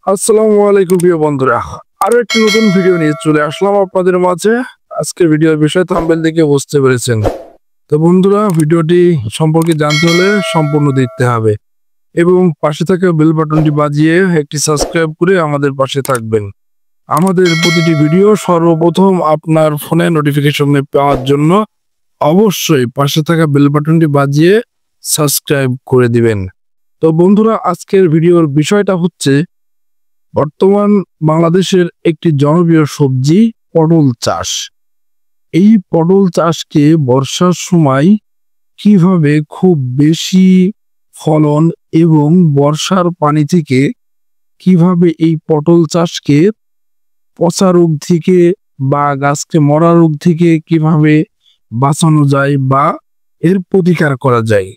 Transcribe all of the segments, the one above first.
আসসালামু আলাইকুম প্রিয় বন্ধুরা, আরো একটি নতুন ভিডিও নিয়ে চলে আসলাম আপনাদের মাঝে। আজকের ভিডিওর বিষয় থাম্বনেল দেখে বুঝতে পেরেছেন। তো বন্ধুরা, ভিডিওটি সম্পর্কে জানতে হলে সম্পূর্ণ দেখতে হবে এবং পাশে থাকা বেল বাটনটি বাজিয়ে একটি সাবস্ক্রাইব করে আমাদের পাশে থাকবেন। আমাদের প্রতিটি ভিডিও সর্বপ্রথম আপনার ফোনে নোটিফিকেশনে পাওয়ার জন্য অবশ্যই পাশে থাকা বেল বাটনটি বাজিয়ে সাবস্ক্রাইব করে দিবেন। তো বন্ধুরা, আজকের ভিডিওর বিষয়টা হচ্ছে বর্তমান বাংলাদেশের একটি জনপ্রিয় সবজি পটল চাষ। এই পটল চাষকে বর্ষার সময় কিভাবে খুব বেশি ফলন এবং বর্ষার পানি থেকে কিভাবে এই পটল চাষকে পচা রোগ থেকে বা গাছকে মরা রোগ থেকে কিভাবে বাঁচানো যায় বা এর প্রতিকার করা যায়।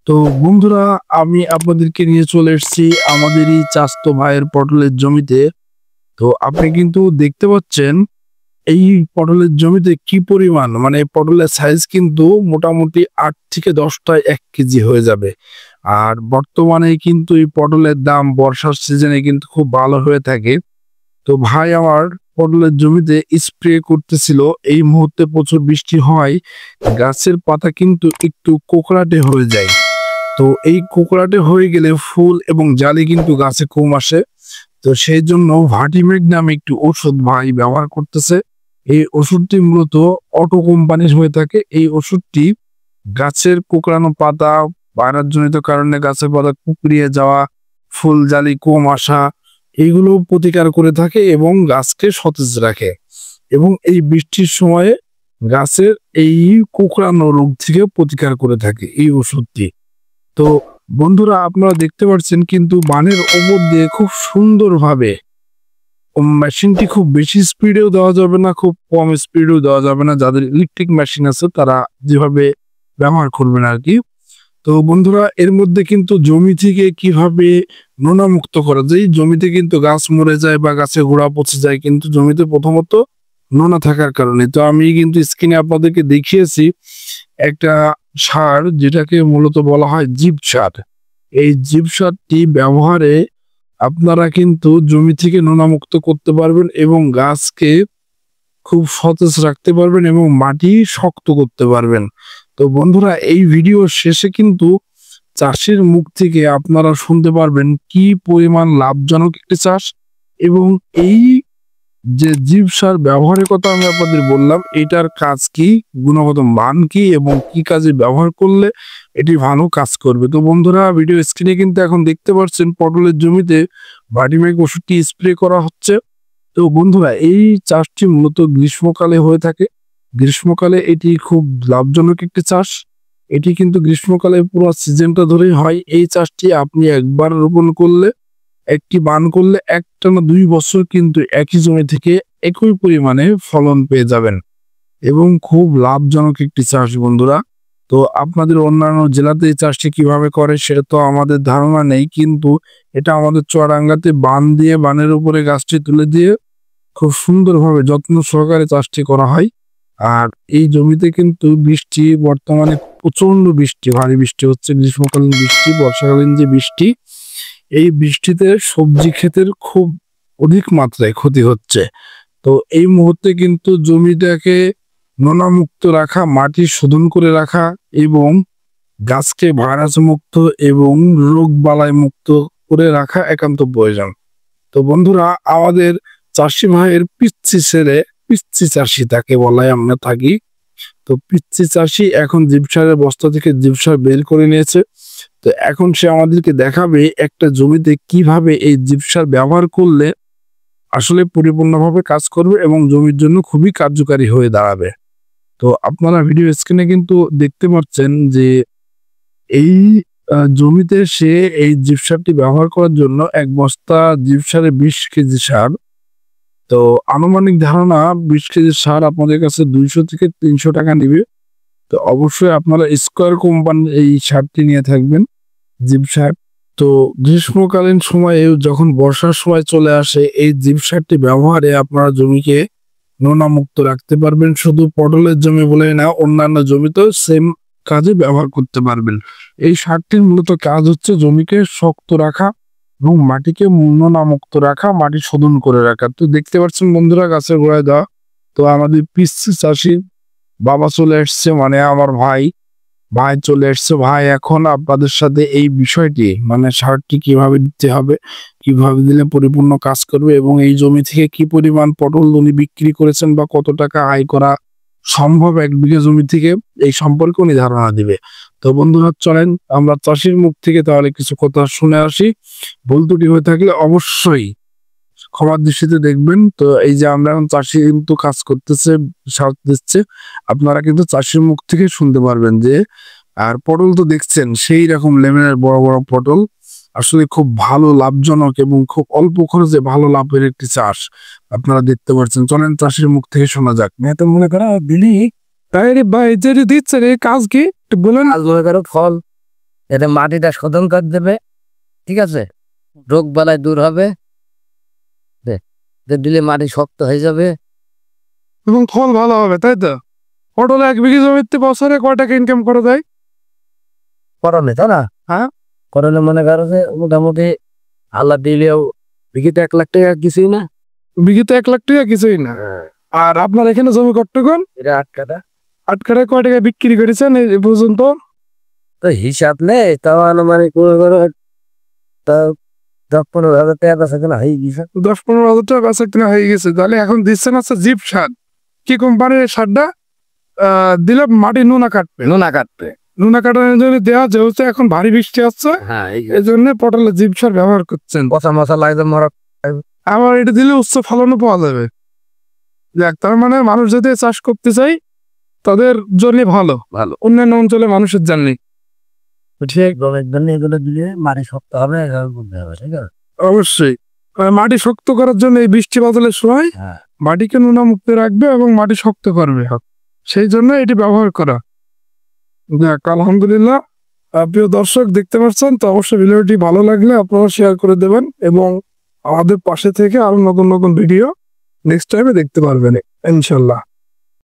তো বন্ধুরা, আমি আপনাদেরকে নিয়ে চলে এসেছি আমাদেরই চাচাতো ভাইয়ের পটলের জমিতে। তো আপনি কিন্তু দেখতে পাচ্ছেন এই পটলের জমিতে কি পরিমাণ, মানে পটলের সাইজ কিন্তু মোটামুটি 8 থেকে 10টায় 1 কেজি হয়ে যাবে। আর বর্তমানে কিন্তু এই পটলের দাম বর্ষার সিজনে কিন্তু খুব ভালো হয়ে থাকে। তো ভাই আমার পটলের জমিতে স্প্রে করতেছিল, এই মুহূর্তে প্রচুর বৃষ্টি হয়, গাছের পাতা কিন্তু একটু কোকড়াটে হয়ে যায়। তো এই কোকড়াটে হয়ে গেলে ফুল এবং জালি কিন্তু গাছে কম আসে। তো সেই জন্য ভার্টিমেগ নামে একটি ওষুধ ভাই ব্যবহার করতেছে। এই ওষুধটি মূলত অটো কোম্পানির হয়ে থাকে। এই ওষুধটি গাছের কোকড়ানো পাতা, ভাইরাসজনিত কারণে গাছের পাতা কুকড়িয়ে যাওয়া, ফুল জালি কম আসা, এইগুলো প্রতিকার করে থাকে এবং গাছকে সতেজ রাখে এবং এই বৃষ্টির সময়ে গাছের এই কোকড়ানো রোগ থেকে প্রতিকার করে থাকে এই ওষুধটি। তো বন্ধুরা, আপনারা দেখতে পাচ্ছেন কিন্তু বানের ওপর দিয়ে খুব সুন্দরভাবে মেশিনটি, খুব বেশি স্পিডেও দেওয়া যাবে না, খুব কম স্পিডেও দেওয়া যাবে না। যাদের ইলেকট্রিক মেশিন আছে তারা যেভাবে ব্যবহার করবেন আর কি। তো বন্ধুরা, এর মধ্যে কিন্তু জমি থেকে কিভাবে নোনা মুক্ত করা যায়। জমিতে কিন্তু গাছ মরে যায় বা গাছে গোড়া পচে যায় কিন্তু জমিতে প্রথমত নোনা থাকার কারণে। তো আমি কিন্তু স্ক্রিনে আপনাদেরকে দেখিয়েছি একটা সার, যেটাকে মূলত বলা হয় জীব সার। এই জীব সারটি ব্যবহারে আপনারা কিন্তু জমি থেকে নোনা মুক্ত করতে পারবেন এবং গাছকে খুব সতেজ রাখতে পারবেন এবং মাটি শক্ত করতে পারবেন। তো বন্ধুরা, এই ভিডিও শেষে কিন্তু চাষের মুখ থেকে আপনারা শুনতে পারবেন কি পরিমাণ লাভজনক একটি চাষ এবং এই যে জীব সার ব্যবহারের কথা আমি আপনাদের বললাম, এটার কাজ কি, গুণগত মান কি এবং কি কাজে ব্যবহার করলে এটি ভালো কাজ করবে। তো বন্ধুরা, ভিডিও স্ক্রিনে কিন্তু এখন দেখতে পাচ্ছেন পটলের জমিতে ভার্টিমেগ ওষুধটি স্প্রে করা হচ্ছে। তো বন্ধুরা, এই চাষটি মূলত গ্রীষ্মকালে হয়ে থাকে। গ্রীষ্মকালে এটি খুব লাভজনক একটি চাষ। এটি কিন্তু গ্রীষ্মকালে পুরো সিজনটা ধরেই হয়। এই চাষটি আপনি একবার রোপণ করলে, একটি বান করলে একটানা 2 বছর কিন্তু একই জমি থেকে একই পরিমাণে ফলন পেয়ে যাবেন এবং খুব লাভজনক একটি চাষ বন্ধুরা। তো আপনাদের অন্যান্য জেলাতে এই চাষটি কিভাবে করে সেটা তো আমাদের ধারণা নেই, কিন্তু এটা আমাদের চুয়াডাঙ্গাতে বান দিয়ে, বানের উপরে গাছটি তুলে দিয়ে খুব সুন্দরভাবে যত্ন সহকারে চাষটি করা হয়। আর এই জমিতে কিন্তু বৃষ্টি বর্তমানে প্রচন্ড বৃষ্টি, ভারী বৃষ্টি হচ্ছে, গ্রীষ্মকালীন বৃষ্টি, বর্ষাকালীন যে বৃষ্টি, এই বৃষ্টিতে সবজি ক্ষেতের খুব অধিক মাত্রায় ক্ষতি হচ্ছে। তো এই মুহূর্তে কিন্তু জমিটাকে নোনামুক্ত রাখা, মাটি শোধন করে রাখা এবং গাছকে ভাইরাস মুক্ত এবং রোগ বালাই মুক্ত করে রাখা একান্ত প্রয়োজন। তো বন্ধুরা, আমাদের চাষি ভাইয়ের পিচ্ছি ছেলে, পিচ্ছি চাষি তাকে বলাই আমরা থাকি। তো পিচ্ছি চাষি এখন জীবসারের বস্তা থেকে জীবসার বের করে নিয়েছে। তো এখন সে আমাদেরকে দেখাবে একটা জমিতে কিভাবে এই জীবসার ব্যবহার করলে আসলে পরিপূর্ণভাবে কাজ করবে এবং জমির জন্য খুবই কার্যকারী হয়ে দাঁড়াবে। তো আপনারা ভিডিও স্ক্রিনে কিন্তু দেখতে পাচ্ছেন যে এই জমিতে সে এই জীবসারটি ব্যবহার করার জন্য 1 বস্তা জীবসারে 20 কেজি সার। তো আনুমানিক ধারণা 20 কেজি সার আপনাদের কাছে 200 থেকে 300 টাকা নেবে। তো অবশ্যই আপনারা স্কয়ার কোম্পানির এই সারটি নিয়ে থাকবেন, জীব সার। তো গ্রীষ্মকালীন সময়ে যখন বর্ষার সময় চলে আসে, এই জীব সারটি ব্যবহারে আপনারা জমিকে নোনামুক্ত রাখতে পারবেন। শুধু পটলের জমি বলেই না, অন্যান্য জমিতেও সেম কাজে ব্যবহার করতে পারবেন। এই সারটির মূলত কাজ হচ্ছে জমিকে শক্ত রাখা এবং মাটিকে নোনামুক্ত রাখা, মাটি শোধন করে রাখা। তো দেখতে পাচ্ছেন বন্ধুরা গাছের গোড়ায় দেওয়া। তো আমাদের পিসি চাষি বাবা চলে এসছে, মানে আমার ভাই চলে এসছে। ভাই এখন আপনাদের সাথে এই বিষয়টি, মানে সারটি কিভাবে দিতে হবে, কিভাবে দিলে পরিপূর্ণ কাজ করবে এবং এই জমি থেকে কি পরিমাণ পটল উনি বিক্রি করেছেন বা কত টাকা আয় করা সম্ভব 1 বিঘা জমি থেকে, এই সম্পর্কে উনি ধারণা দিবে। তো বন্ধুরা চলেন আমরা চাষির মুখ থেকে তাহলে কিছু কথা শুনে আসি। ভুল ত্রুটি হয়ে থাকলে অবশ্যই ক্ষমার দৃষ্টিতে দেখবেন। তো এই যে আমরা এখন চাষি কিন্তু কাজ করতেছে, সার দিচ্ছে, আপনারা কিন্তু চাষির মুখ থেকে শুনতে পারবেন যে, আর পটল তো দেখছেন সেই রকম লেমনের বড় বড় পটল, আসলে খুব ভালো লাভজনক এবং খুব অল্প খরচে ভালো লাভের একটি চাষ আপনারা দেখতে পাচ্ছেন। চলেন চাষির মুখ থেকে শোনা যাক। তো মনে করো দিলি তাই রে ভাই, যে দিচ্ছে রে কাজ কি একটু বলেন। কাজ মনে করো ফল, এতে মাটিটা শোধন করে দেবে, ঠিক আছে, রোগ বালাই দূর হবে, দিলে মাটি শক্ত হয়ে যাবে এবং ফল ভালো হবে, তাই তো? পটল 1 বিঘা জমিতে বছরে কয় টাকা ইনকাম করা যায়? করলে, তাই না? হ্যাঁ, করলে মনে করো যে মোটামুটি আল্লাহ দিলেও বিঘিতে 1 লাখ টাকা কিছুই না। বিঘিতে 1 লাখ টাকা কিছুই না। আর আপনার এখানে জমি কট্টকন এটা 8 কাটা। 8 কাঠায় কয় টাকা বিক্রি করেছেন এই পর্যন্ত? তো হিসাব নেই, তাও আনুমানিক মনে করো তাও 10-15 হাজার টাকা বেচা কেনা হয়ে গেছে। 10-15 হাজার টাকা বেচা কিনা হয়ে গেছে। তাহলে এখন দিচ্ছেন হচ্ছে জিপ সার। কি কোম্পানির এই সারটা? দিলে মাটি নুনা কাটবে। নোনা কাটবে। নুনা কাটানোর জন্য দেওয়া, যেহেতু এখন ভারী বৃষ্টি হচ্ছে হ্যাঁ, এই জন্য পটলের জিপ সার ব্যবহার করছেন। পচা মশা লাগবে মরা। আবার এটা দিলে উচ্চ ফলনও পাওয়া যাবে। দেখ, তার মানে মানুষ যদি চাষ করতে চাই তাদের জন্য ভালো, ভালো। অন্যান্য অঞ্চলে মানুষের জন্য ঠিক গমের জন্য এগুলো দিলে মাটি শক্ত হবে, এভাবে বুঝতে হবে, ঠিক আছে? অবশ্যই। মাটি শক্ত করার জন্য এই বৃষ্টি বাদলের সময় হ্যাঁ, মাটিকে নুনামুক্ত রাখবে এবং মাটি শক্ত করবে, সেই জন্য এটি ব্যবহার করা। দেখ, আলহামদুলিল্লাহ। প্রিয় দর্শক দেখতে পাচ্ছেন, তো অবশ্যই ভিডিওটি ভালো লাগলে আপনারা শেয়ার করে দেবেন এবং আমাদের পাশে থেকে আরো নতুন নতুন ভিডিও নেক্সট টাইমে দেখতে পারবেন ইনশাল্লাহ।